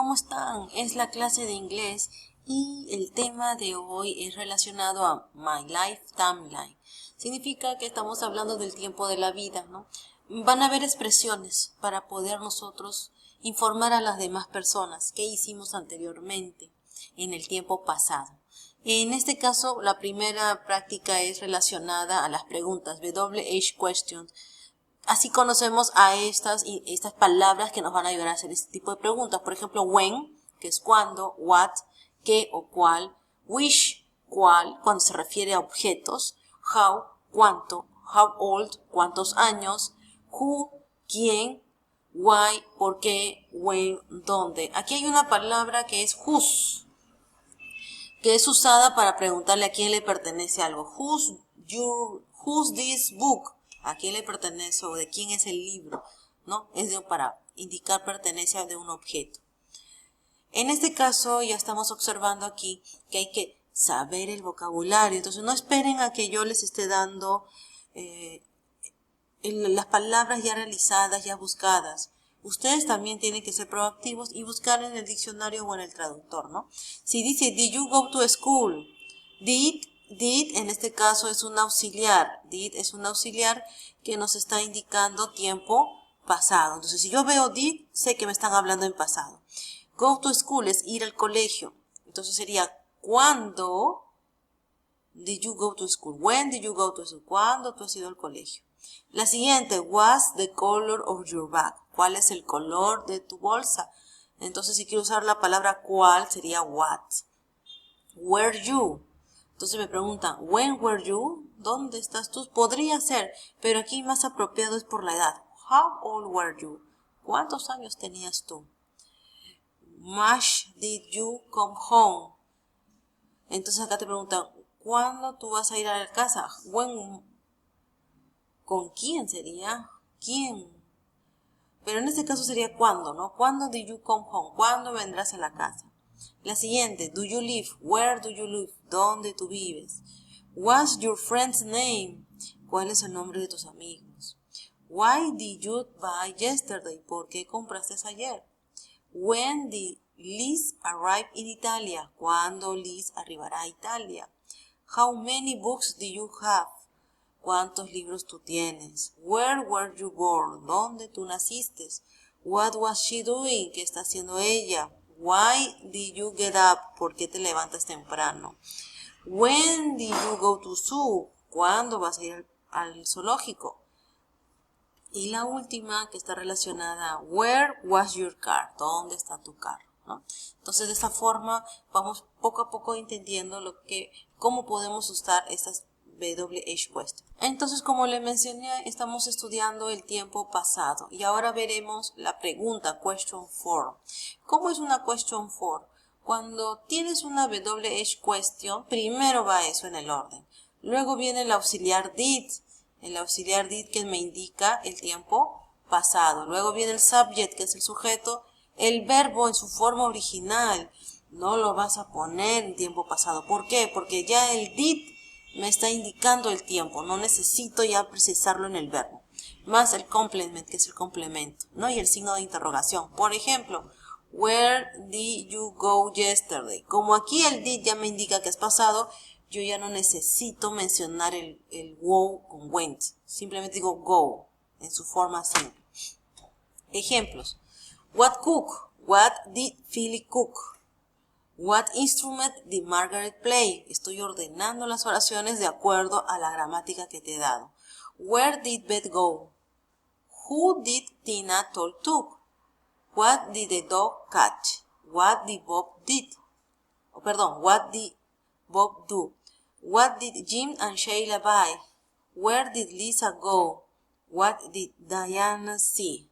¿cómo están? Es la clase de inglés y el tema de hoy es relacionado a My Life Timeline. Significa que estamos hablando del tiempo de la vida, ¿no? Van a haber expresiones para poder nosotros informar a las demás personas qué hicimos anteriormente en el tiempo pasado. En este caso, la primera práctica es relacionada a las preguntas, WH questions. Así conocemos a estas palabras que nos van a ayudar a hacer este tipo de preguntas. Por ejemplo, when, que es cuándo, what, qué o cuál, which, cuál, cuando se refiere a objetos, how, cuánto, how old, cuántos años, who, quién, why, por qué, when, dónde. Aquí hay una palabra que es whose, que es usada para preguntarle a quién le pertenece algo. Who's this book? ¿A quién le pertenece o de quién es el libro? ¿No? Para indicar pertenencia de un objeto. En este caso ya estamos observando aquí que hay que saber el vocabulario. Entonces no esperen a que yo les esté dando las palabras ya realizadas, ya buscadas. Ustedes también tienen que ser proactivos y buscar en el diccionario o en el traductor, ¿no? Si dice, did you go to school? Did en este caso es un auxiliar. Did es un auxiliar que nos está indicando tiempo pasado. Entonces, si yo veo did, sé que me están hablando en pasado. Go to school es ir al colegio. Entonces sería, ¿cuándo did you go to school? When did you go to school? ¿Cuándo tú has ido al colegio? La siguiente, what's the color of your bag? ¿Cuál es el color de tu bolsa? Entonces, si quiero usar la palabra cuál, sería what. Were you? Entonces me preguntan, when were you? ¿Dónde estás tú? Podría ser, pero aquí más apropiado es por la edad. How old were you? ¿Cuántos años tenías tú? Much did you come home? Entonces acá te preguntan, ¿cuándo tú vas a ir a la casa? When, ¿con quién sería? ¿Quién? Pero en este caso sería cuándo, ¿no? ¿Cuándo did you come home? ¿Cuándo vendrás a la casa? La siguiente, do you live? Where do you live? ¿Dónde tú vives? What's your friend's name? ¿Cuál es el nombre de tus amigos? Why did you buy yesterday? ¿Por qué compraste ayer? When did Liz arrive in Italia? ¿Cuándo Liz arribará a Italia? How many books do you have? ¿Cuántos libros tú tienes? Where were you born? ¿Dónde tú naciste? What was she doing? ¿Qué está haciendo ella? Why did you get up? ¿Por qué te levantas temprano? When did you go to zoo? ¿Cuándo vas a ir al zoológico? Y la última que está relacionada, where was your car? ¿Dónde está tu carro? ¿No? Entonces de esta forma vamos poco a poco entendiendo cómo podemos usar estas WH questions. Entonces, como le mencioné, estamos estudiando el tiempo pasado y ahora veremos la pregunta, question 4. ¿Cómo es una question 4? Cuando tienes una WH question, primero va eso en el orden. Luego viene el auxiliar did. El auxiliar did que me indica el tiempo pasado. Luego viene el subject, que es el sujeto. El verbo en su forma original no lo vas a poner en tiempo pasado. ¿Por qué? Porque ya el did me está indicando el tiempo. No necesito ya precisarlo en el verbo. Más el complement, que es el complemento, ¿no? Y el signo de interrogación. Por ejemplo, where did you go yesterday? Como aquí el did ya me indica que es pasado, yo ya no necesito mencionar el go con went. Simplemente digo go en su forma simple. Ejemplos. What cook? What did Philly cook? What instrument did Margaret play? Estoy ordenando las oraciones de acuerdo a la gramática que te he dado. Where did Beth go? Who did Tina talk to? What did the dog catch? What did Bob did? What did Bob do? What did Jim and Sheila buy? Where did Lisa go? What did Diana see?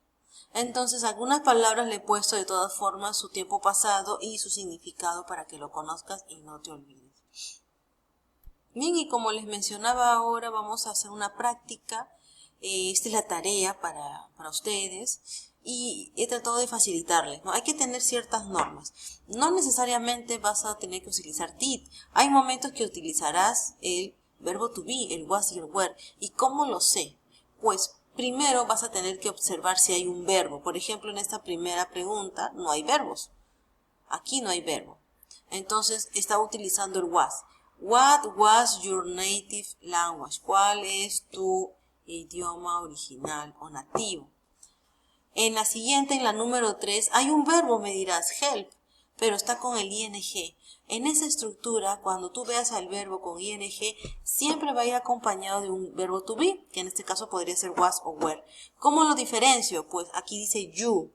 Entonces, algunas palabras le he puesto de todas formas su tiempo pasado y su significado para que lo conozcas y no te olvides. Bien, y como les mencionaba ahora, vamos a hacer una práctica. Esta es la tarea para ustedes y he tratado de facilitarles, ¿no? Hay que tener ciertas normas. No necesariamente vas a tener que utilizar did. Hay momentos que utilizarás el verbo to be, el was y el were. ¿Y cómo lo sé? Pues primero vas a tener que observar si hay un verbo. Por ejemplo, en esta primera pregunta no hay verbos. Aquí no hay verbo. Entonces está utilizando el was. What was your native language? ¿Cuál es tu idioma original o nativo? En la siguiente, en la número 3, hay un verbo, me dirás, help, pero está con el ing. En esa estructura, cuando tú veas al verbo con ing, siempre va a ir acompañado de un verbo to be, que en este caso podría ser was o were. ¿Cómo lo diferencio? Pues aquí dice you.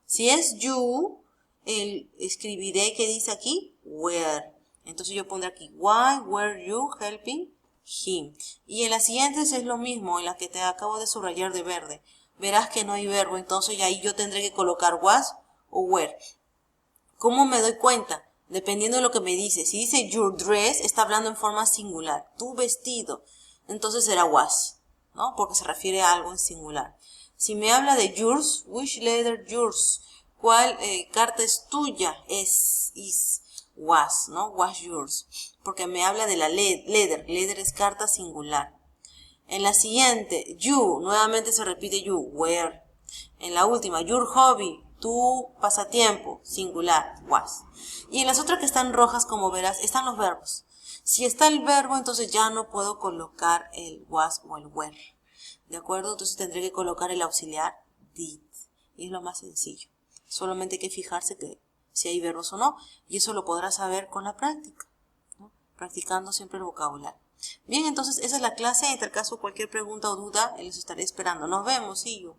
Si es you, escribiré que dice aquí were. Entonces yo pondré aquí, why were you helping him? Y en las siguientes es lo mismo, en la que te acabo de subrayar de verde. Verás que no hay verbo, entonces ahí yo tendré que colocar was o were. ¿Cómo me doy cuenta? Dependiendo de lo que me dice. Si dice your dress, está hablando en forma singular. Tu vestido. Entonces será was, ¿no? Porque se refiere a algo en singular. Si me habla de yours, which letter yours? ¿Cuál carta es tuya? Is, was, ¿no? Was yours. Porque me habla de la letter. Letter es carta singular. En la siguiente, you, nuevamente se repite you, where. En la última, your hobby, tu pasatiempo, singular, was. Y en las otras que están rojas, como verás, están los verbos. Si está el verbo, entonces ya no puedo colocar el was o el were. ¿De acuerdo? Entonces tendré que colocar el auxiliar did. Y es lo más sencillo. Solamente hay que fijarse que si hay verbos o no. Y eso lo podrás saber con la práctica, ¿no? Practicando siempre el vocabulario. Bien, entonces esa es la clase. En tal caso, cualquier pregunta o duda, les estaré esperando. Nos vemos, see you.